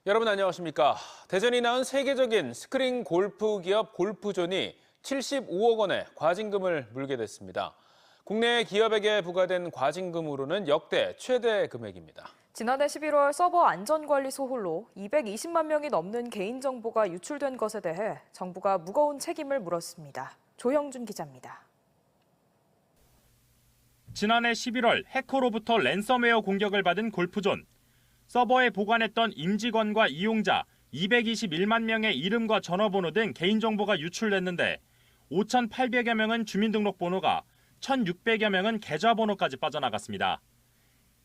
여러분 안녕하십니까? 대전이 낳은 세계적인 스크린 골프 기업 골프존이 75억 원의 과징금을 물게 됐습니다. 국내 기업에게 부과된 과징금으로는 역대 최대 금액입니다. 지난해 11월 서버 안전관리 소홀로 220만 명이 넘는 개인정보가 유출된 것에 대해 정부가 무거운 책임을 물었습니다. 조형준 기자입니다. 지난해 11월 해커로부터 랜섬웨어 공격을 받은 골프존. 서버에 보관했던 임직원과 이용자 221만 명의 이름과 전화번호 등 개인정보가 유출됐는데 5,800여 명은 주민등록번호가, 1,600여 명은 계좌번호까지 빠져나갔습니다.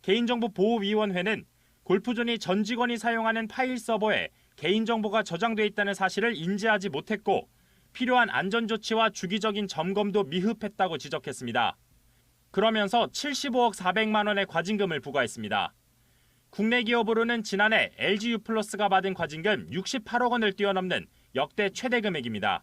개인정보보호위원회는 골프존이 전 직원이 사용하는 파일 서버에 개인정보가 저장돼 있다는 사실을 인지하지 못했고 필요한 안전조치와 주기적인 점검도 미흡했다고 지적했습니다. 그러면서 75억 400만 원의 과징금을 부과했습니다. 국내 기업으로는 지난해 LG유플러스가 받은 과징금 68억 원을 뛰어넘는 역대 최대 금액입니다.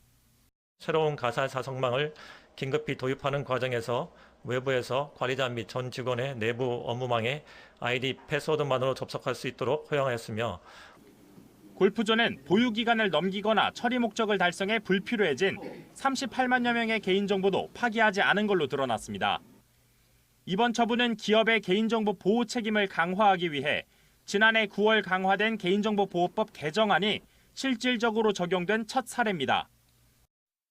새로운 가상 사성망을 긴급히 도입하는 과정에서 외부에서 관리자 및 전 직원의 내부 업무망에 아이디 패스워드만으로 접속할 수 있도록 허용하였으며 골프존은 보유기간을 넘기거나 처리 목적을 달성해 불필요해진 38만여 명의 개인정보도 파기하지 않은 걸로 드러났습니다. 이번 처분은 기업의 개인정보 보호 책임을 강화하기 위해 지난해 9월 강화된 개인정보보호법 개정안이 실질적으로 적용된 첫 사례입니다.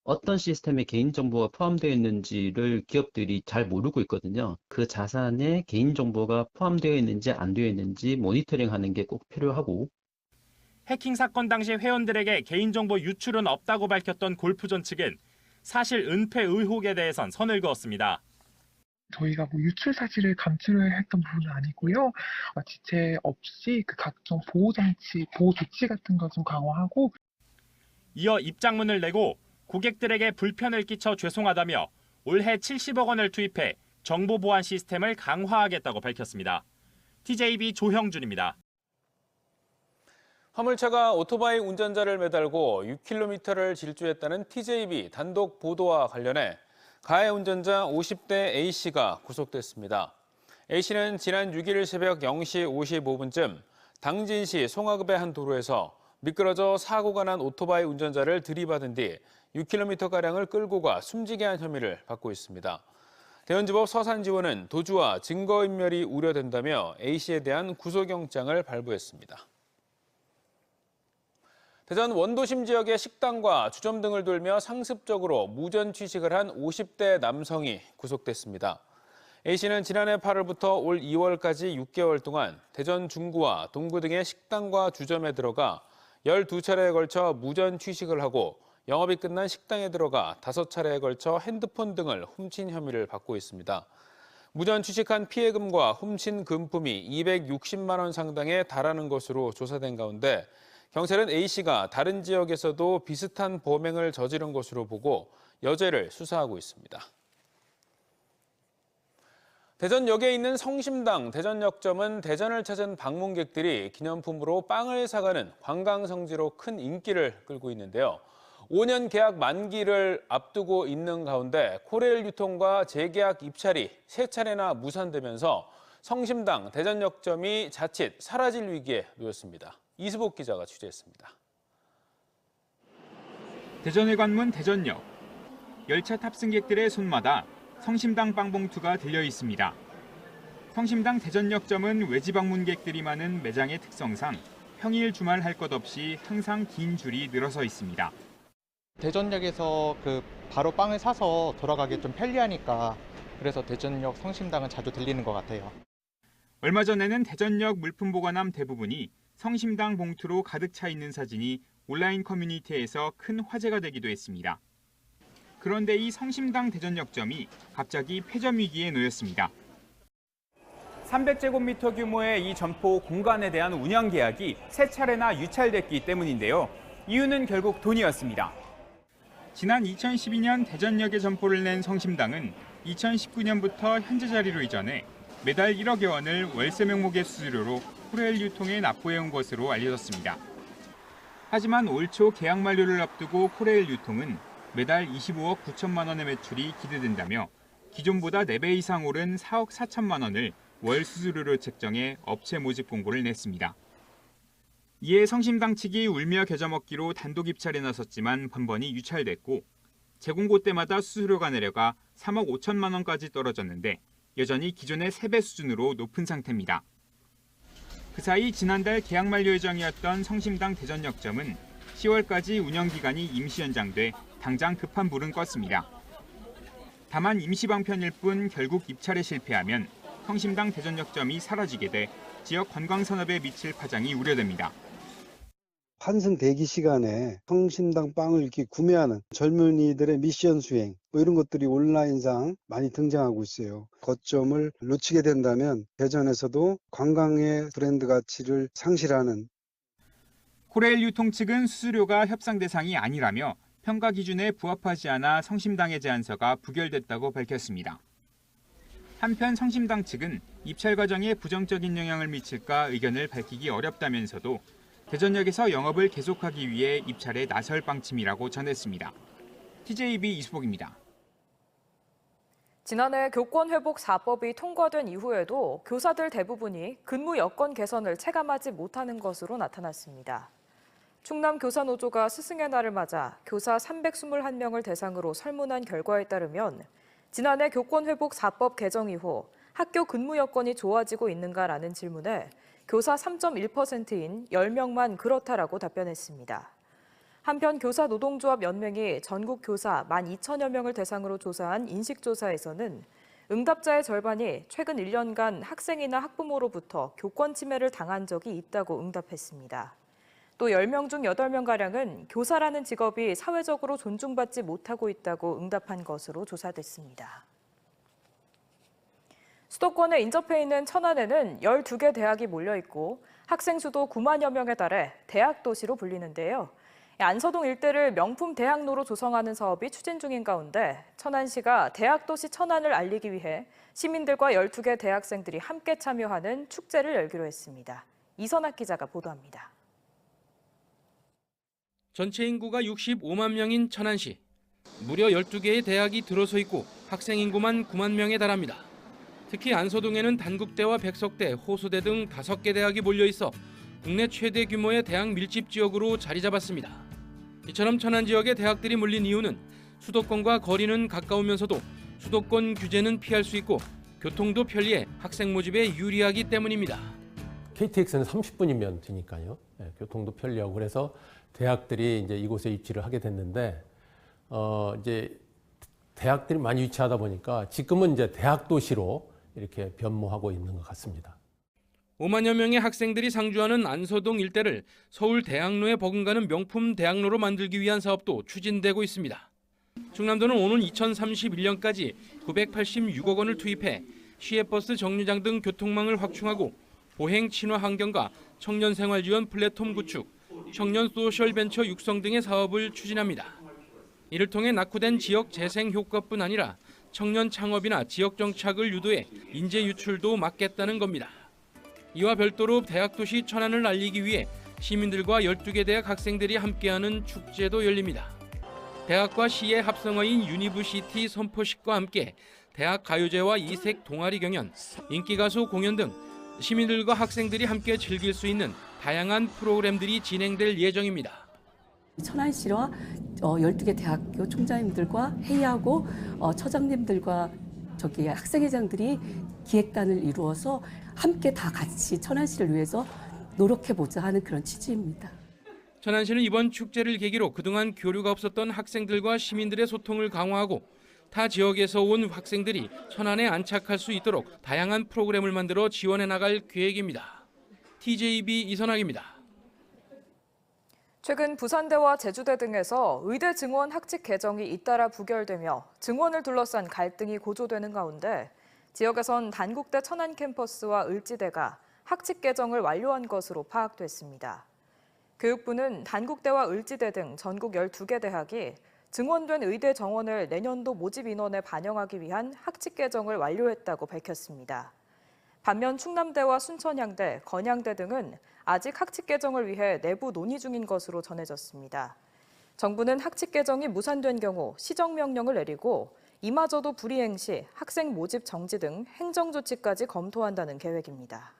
어떤 시스템에 개인정보가 포함되어 있는지를 기업들이 잘 모르고 있거든요. 그 자산에 개인정보가 포함되어 있는지 안 되어 있는지 모니터링하는 게 꼭 필요하고. 해킹 사건 당시 회원들에게 개인정보 유출은 없다고 밝혔던 골프존 측은 사실 은폐 의혹에 대해선 선을 그었습니다. 저희가 유출 사실을 감추려 했던 부분은 아니고요. 지체 없이 그 각종 보호 조치 같은 거 좀 강화하고. 이어 입장문을 내고 고객들에게 불편을 끼쳐 죄송하다며 올해 70억 원을 투입해 정보 보안 시스템을 강화하겠다고 밝혔습니다. TJB 조형준입니다. 화물차가 오토바이 운전자를 매달고 6km를 질주했다는 TJB 단독 보도와 관련해 가해 운전자 50대 A씨가 구속됐습니다. A씨는 지난 6일 새벽 0시 55분쯤 당진시 송화급의 한 도로에서 미끄러져 사고가 난 오토바이 운전자를 들이받은 뒤 6km가량을 끌고 가 숨지게 한 혐의를 받고 있습니다. 대전지법 서산지원은 도주와 증거인멸이 우려된다며 A씨에 대한 구속영장을 발부했습니다. 대전 원도심 지역의 식당과 주점 등을 돌며 상습적으로 무전 취식을 한 50대 남성이 구속됐습니다. A씨는 지난해 8월부터 올 2월까지 6개월 동안 대전 중구와 동구 등의 식당과 주점에 들어가 12차례에 걸쳐 무전 취식을 하고 영업이 끝난 식당에 들어가 5차례에 걸쳐 핸드폰 등을 훔친 혐의를 받고 있습니다. 무전 취식한 피해금과 훔친 금품이 260만 원 상당에 달하는 것으로 조사된 가운데 경찰은 A씨가 다른 지역에서도 비슷한 범행을 저지른 것으로 보고 여죄를 수사하고 있습니다. 대전역에 있는 성심당 대전역점은 대전을 찾은 방문객들이 기념품으로 빵을 사가는 관광성지로 큰 인기를 끌고 있는데요. 5년 계약 만기를 앞두고 있는 가운데 코레일 유통과 재계약 입찰이 3차례나 무산되면서 성심당 대전역점이 자칫 사라질 위기에 놓였습니다. 이수복 기자가 취재했습니다. 대전의 관문 대전역. 열차 탑승객들의 손마다 성심당 빵봉투가 들려 있습니다. 성심당 대전역점은 외지 방문객들이 많은 매장의 특성상 평일 주말 할 것 없이 항상 긴 줄이 늘어서 있습니다. 대전역에서 바로 빵을 사서 돌아가기 좀 편리하니까 그래서 대전역 성심당은 자주 들리는 것 같아요. 얼마 전에는 대전역 물품 보관함 대부분이 성심당 봉투로 가득 차 있는 사진이 온라인 커뮤니티에서 큰 화제가 되기도 했습니다. 그런데 이 성심당 대전역점이 갑자기 폐점 위기에 놓였습니다. 300제곱미터 규모의 이 점포 공간에 대한 운영 계약이 3차례나 유찰됐기 때문인데요. 이유는 결국 돈이었습니다. 지난 2012년 대전역에 점포를 낸 성심당은 2019년부터 현재 자리로 이전해 매달 1억여 원을 월세 명목의 수수료로 코레일 유통에 납부해온 것으로 알려졌습니다. 하지만 올 초 계약 만료를 앞두고 코레일 유통은 매달 25억 9천만 원의 매출이 기대된다며 기존보다 4배 이상 오른 4억 4천만 원을 월 수수료로 책정해 업체 모집 공고를 냈습니다. 이에 성심당 측이 울며 겨자 먹기로 단독 입찰에 나섰지만 번번이 유찰됐고 재공고 때마다 수수료가 내려가 3억 5천만 원까지 떨어졌는데 여전히 기존의 3배 수준으로 높은 상태입니다. 그 사이 지난달 계약 만료 예정이었던 성심당 대전역점은 10월까지 운영기간이 임시 연장돼 당장 급한 불은 껐습니다. 다만 임시 방편일 뿐 결국 입찰에 실패하면 성심당 대전역점이 사라지게 돼 지역 관광산업에 미칠 파장이 우려됩니다. 환승 대기 시간에 성심당 빵을 이렇게 구매하는 젊은이들의 미션 수행 이런 것들이 온라인상 많이 등장하고 있어요. 거점을 놓치게 된다면 대전에서도 관광의 브랜드 가치를 상실하는. 코레일 유통 측은 수수료가 협상 대상이 아니라며 평가 기준에 부합하지 않아 성심당의 제안서가 부결됐다고 밝혔습니다. 한편 성심당 측은 입찰 과정에 부정적인 영향을 미칠까 의견을 밝히기 어렵다면서도 대전역에서 영업을 계속하기 위해 입찰에 나설 방침이라고 전했습니다. TJB 이수복입니다. 지난해 교권회복 4법이 통과된 이후에도 교사들 대부분이 근무 여건 개선을 체감하지 못하는 것으로 나타났습니다. 충남교사노조가 스승의 날을 맞아 교사 321명을 대상으로 설문한 결과에 따르면 지난해 교권회복 4법 개정 이후 학교 근무 여건이 좋아지고 있는가라는 질문에 교사 3.1%인 10명만 그렇다라고 답변했습니다. 한편 교사 노동조합 연맹이 전국 교사 12,000여 명을 대상으로 조사한 인식조사에서는 응답자의 절반이 최근 1년간 학생이나 학부모로부터 교권 침해를 당한 적이 있다고 응답했습니다. 또 10명 중 8명가량은 교사라는 직업이 사회적으로 존중받지 못하고 있다고 응답한 것으로 조사됐습니다. 수도권에 인접해 있는 천안에는 12개 대학이 몰려있고 학생 수도 9만여 명에 달해 대학 도시로 불리는데요. 안서동 일대를 명품 대학로로 조성하는 사업이 추진 중인 가운데 천안시가 대학 도시 천안을 알리기 위해 시민들과 12개 대학생들이 함께 참여하는 축제를 열기로 했습니다. 이선학 기자가 보도합니다. 전체 인구가 65만 명인 천안시. 무려 12개의 대학이 들어서 있고 학생 인구만 9만 명에 달합니다. 특히 안서동에는 단국대와 백석대, 호수대 등 5개 대학이 몰려 있어 국내 최대 규모의 대학 밀집 지역으로 자리 잡았습니다. 이처럼 천안 지역에 대학들이 몰린 이유는 수도권과 거리는 가까우면서도 수도권 규제는 피할 수 있고 교통도 편리해 학생 모집에 유리하기 때문입니다. KTX는 30분이면 되니까요. 교통도 편리하고 그래서 대학들이 이제 이곳에 입지를 하게 됐는데 이제 대학들이 많이 위치하다 보니까 지금은 이제 대학 도시로 이렇게 변모하고 있는 것 같습니다. 5만여 명의 학생들이 상주하는 안서동 일대를 서울 대학로에 버금가는 명품 대학로로 만들기 위한 사업도 추진되고 있습니다. 충남도는 오는 2031년까지 986억 원을 투입해 시외버스 정류장 등 교통망을 확충하고 보행 친화 환경과 청년 생활 지원 플랫폼 구축, 청년 소셜 벤처 육성 등의 사업을 추진합니다. 이를 통해 낙후된 지역 재생 효과뿐 아니라 청년 창업이나 지역 정착을 유도해 인재 유출도 막겠다는 겁니다. 이와 별도로 대학도시 천안을 알리기 위해 시민들과 12개 대학 학생들이 함께하는 축제도 열립니다. 대학과 시의 합성어인 유니브시티 선포식과 함께 대학 가요제와 이색 동아리 경연, 인기가수 공연 등 시민들과 학생들이 함께 즐길 수 있는 다양한 프로그램들이 진행될 예정입니다. 천안시와 12개 대학교 총장님들과 회의하고 처장님들과 학생회장들이 기획단을 이루어서 함께 다 같이 천안시를 위해서 노력해보자 하는 그런 취지입니다. 천안시는 이번 축제를 계기로 그동안 교류가 없었던 학생들과 시민들의 소통을 강화하고 타 지역에서 온 학생들이 천안에 안착할 수 있도록 다양한 프로그램을 만들어 지원해 나갈 계획입니다. TJB 이선학입니다. 최근 부산대와 제주대 등에서 의대 증원 학칙 개정이 잇따라 부결되며 증원을 둘러싼 갈등이 고조되는 가운데 지역에선 단국대 천안 캠퍼스와 을지대가 학칙 개정을 완료한 것으로 파악됐습니다. 교육부는 단국대와 을지대 등 전국 12개 대학이 증원된 의대 정원을 내년도 모집 인원에 반영하기 위한 학칙 개정을 완료했다고 밝혔습니다. 반면 충남대와 순천향대, 건양대 등은 아직 학칙 개정을 위해 내부 논의 중인 것으로 전해졌습니다. 정부는 학칙 개정이 무산된 경우 시정명령을 내리고 이마저도 불이행 시 학생 모집 정지 등 행정조치까지 검토한다는 계획입니다.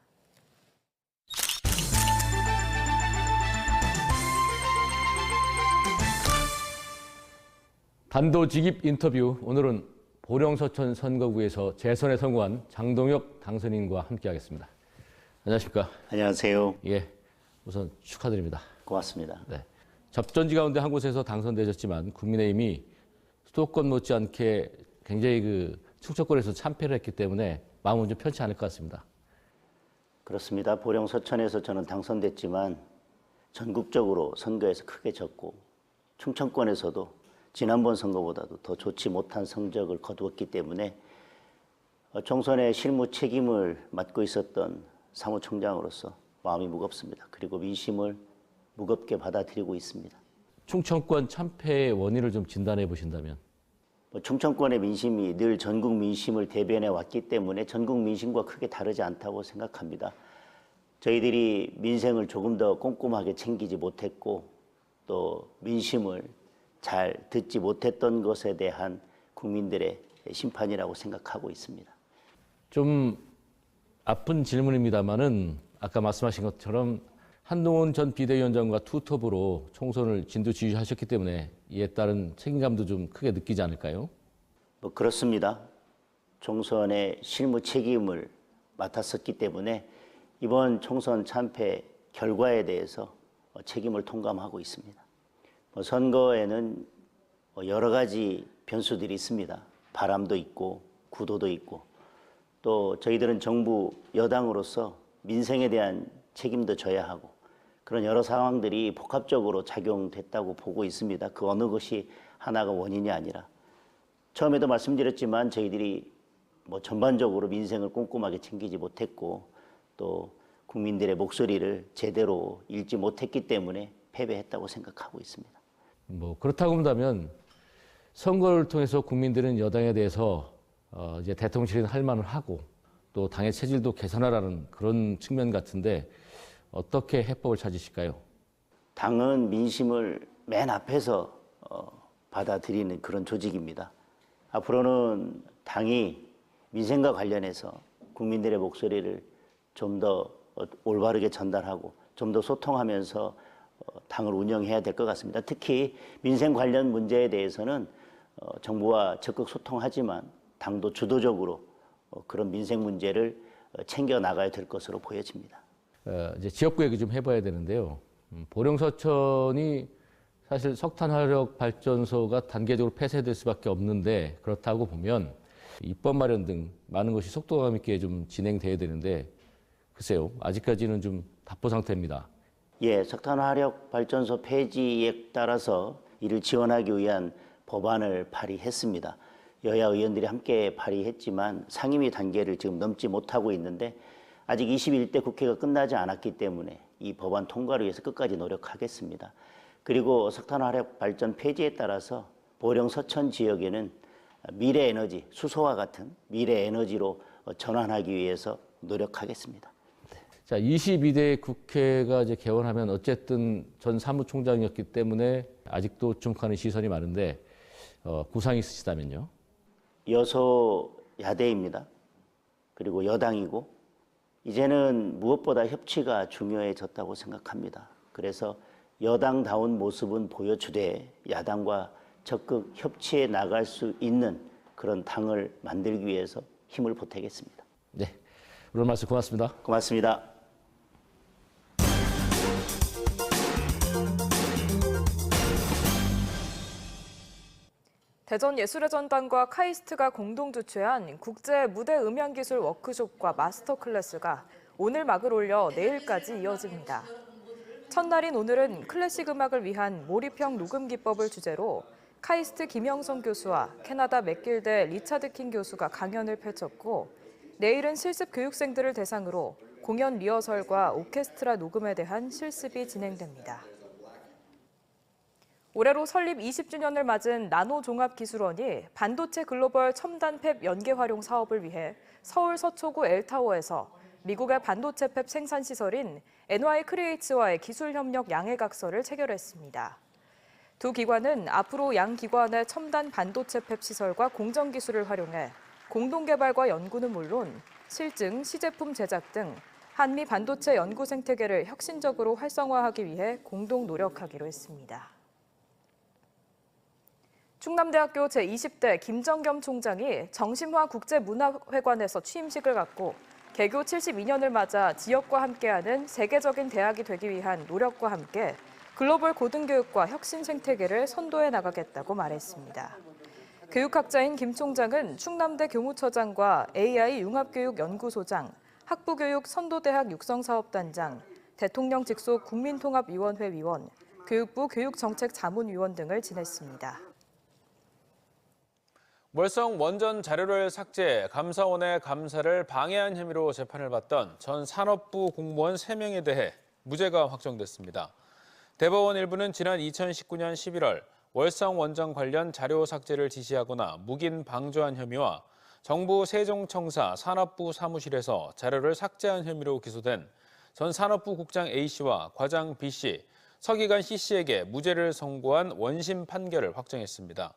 단도직입 인터뷰. 오늘은 보령서천 선거구에서 재선에 성공한 장동혁 당선인과 함께하겠습니다. 안녕하십니까? 안녕하세요. 예, 우선 축하드립니다. 고맙습니다. 네. 접전지 가운데 한 곳에서 당선되셨지만 국민의힘이 수도권 못지않게 굉장히 충청권에서 참패를 했기 때문에 마음은 좀 편치 않을 것 같습니다. 그렇습니다. 보령서천에서 저는 당선됐지만 전국적으로 선거에서 크게 졌고 충청권에서도 지난번 선거보다도 더 좋지 못한 성적을 거두었기 때문에 총선의 실무 책임을 맡고 있었던 사무총장으로서 마음이 무겁습니다. 그리고 민심을 무겁게 받아들이고 있습니다. 충청권 참패의 원인을 좀 진단해 보신다면? 충청권의 민심이 늘 전국 민심을 대변해 왔기 때문에 전국 민심과 크게 다르지 않다고 생각합니다. 저희들이 민생을 조금 더 꼼꼼하게 챙기지 못했고 또 민심을 잘 듣지 못했던 것에 대한 국민들의 심판이라고 생각하고 있습니다. 좀 아픈 질문입니다만은 아까 말씀하신 것처럼 한동훈 전 비대위원장과 투톱으로 총선을 진두지휘하셨기 때문에 이에 따른 책임감도 좀 크게 느끼지 않을까요? 그렇습니다. 총선의 실무 책임을 맡았었기 때문에 이번 총선 참패 결과에 대해서 책임을 통감하고 있습니다. 선거에는 여러 가지 변수들이 있습니다. 바람도 있고 구도도 있고 또 저희들은 정부 여당으로서 민생에 대한 책임도 져야 하고 그런 여러 상황들이 복합적으로 작용됐다고 보고 있습니다. 그 어느 것이 하나가 원인이 아니라 처음에도 말씀드렸지만 저희들이 전반적으로 민생을 꼼꼼하게 챙기지 못했고 또 국민들의 목소리를 제대로 읽지 못했기 때문에 패배했다고 생각하고 있습니다. 그렇다고 한다면 선거를 통해서 국민들은 여당에 대해서 이제 대통령실은 할 만을 하고 또 당의 체질도 개선하라는 그런 측면 같은데 어떻게 해법을 찾으실까요? 당은 민심을 맨 앞에서 받아들이는 그런 조직입니다. 앞으로는 당이 민생과 관련해서 국민들의 목소리를 좀 더 올바르게 전달하고 좀 더 소통하면서 당을 운영해야 될 것 같습니다. 특히 민생 관련 문제에 대해서는 정부와 적극 소통하지만 당도 주도적으로 그런 민생 문제를 챙겨 나가야 될 것으로 보여집니다. 이제 지역구 얘기 좀 해봐야 되는데요. 보령서천이 사실 석탄 화력 발전소가 단계적으로 폐쇄될 수밖에 없는데 그렇다고 보면 입법 마련 등 많은 것이 속도감 있게 좀 진행돼야 되는데 글쎄요, 아직까지는 좀 답보 상태입니다. 예, 석탄 화력 발전소 폐지에 따라서 이를 지원하기 위한 법안을 발의했습니다. 여야 의원들이 함께 발의했지만 상임위 단계를 지금 넘지 못하고 있는데 아직 21대 국회가 끝나지 않았기 때문에 이 법안 통과를 위해서 끝까지 노력하겠습니다. 그리고 석탄 화력 발전 폐지에 따라서 보령 서천 지역에는 미래 에너지, 수소와 같은 미래 에너지로 전환하기 위해서 노력하겠습니다. 자, 22대 국회가 이제 개원하면 어쨌든 전 사무총장이었기 때문에 아직도 좀 하는 시선이 많은데 구상이 있으시다면요? 여소야대입니다. 그리고 여당이고 이제는 무엇보다 협치가 중요해졌다고 생각합니다. 그래서 여당다운 모습은 보여주되 야당과 적극 협치해 나갈 수 있는 그런 당을 만들기 위해서 힘을 보태겠습니다. 네, 오늘 말씀 고맙습니다. 고맙습니다. 대전예술의 전당과 카이스트가 공동 주최한 국제 무대 음향 기술 워크숍과 마스터 클래스가 오늘 막을 올려 내일까지 이어집니다. 첫날인 오늘은 클래식 음악을 위한 몰입형 녹음 기법을 주제로 카이스트 김영성 교수와 캐나다 맥길대 리차드 킹 교수가 강연을 펼쳤고 내일은 실습 교육생들을 대상으로 공연 리허설과 오케스트라 녹음에 대한 실습이 진행됩니다. 올해로 설립 20주년을 맞은 나노종합기술원이 반도체 글로벌 첨단 팹 연계 활용 사업을 위해 서울 서초구 엘타워에서 미국의 반도체 팹 생산 시설인 NY크리에이츠와의 기술협력 양해각서를 체결했습니다. 두 기관은 앞으로 양 기관의 첨단 반도체 팹 시설과 공정 기술을 활용해 공동 개발과 연구는 물론 실증, 시제품 제작 등 한미 반도체 연구 생태계를 혁신적으로 활성화하기 위해 공동 노력하기로 했습니다. 충남대학교 제20대 김정겸 총장이 정심화 국제문화회관에서 취임식을 갖고 개교 72년을 맞아 지역과 함께하는 세계적인 대학이 되기 위한 노력과 함께 글로벌 고등교육과 혁신 생태계를 선도해 나가겠다고 말했습니다. 교육학자인 김 총장은 충남대 교무처장과 AI 융합교육연구소장, 학부교육 선도대학 육성사업단장, 대통령 직속 국민통합위원회 위원, 교육부 교육정책자문위원 등을 지냈습니다. 월성 원전 자료를 삭제, 감사원의 감사를 방해한 혐의로 재판을 받던 전 산업부 공무원 3명에 대해 무죄가 확정됐습니다. 대법원 일부는 지난 2019년 11월 월성 원전 관련 자료 삭제를 지시하거나 묵인 방조한 혐의와 정부 세종청사 산업부 사무실에서 자료를 삭제한 혐의로 기소된 전 산업부 국장 A씨와 과장 B씨, 서기관 C씨에게 무죄를 선고한 원심 판결을 확정했습니다.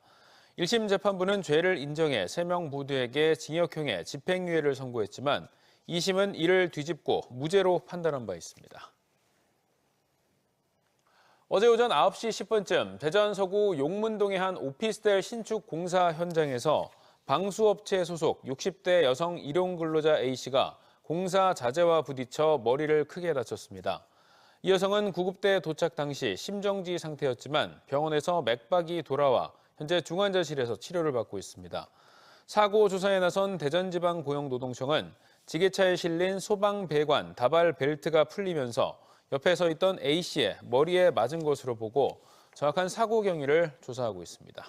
1심 재판부는 죄를 인정해 3명 모두에게 징역형의 집행유예를 선고했지만 2심은 이를 뒤집고 무죄로 판단한 바 있습니다. 어제 오전 9시 10분쯤 대전 서구 용문동의 한 오피스텔 신축 공사 현장에서 방수업체 소속 60대 여성 일용근로자 A씨가 공사 자재와 부딪혀 머리를 크게 다쳤습니다. 이 여성은 구급대 도착 당시 심정지 상태였지만 병원에서 맥박이 돌아와 현재 중환자실에서 치료를 받고 있습니다. 사고 조사에 나선 대전지방고용노동청은 지게차에 실린 소방배관 다발 벨트가 풀리면서 옆에 서 있던 A씨의 머리에 맞은 것으로 보고 정확한 사고 경위를 조사하고 있습니다.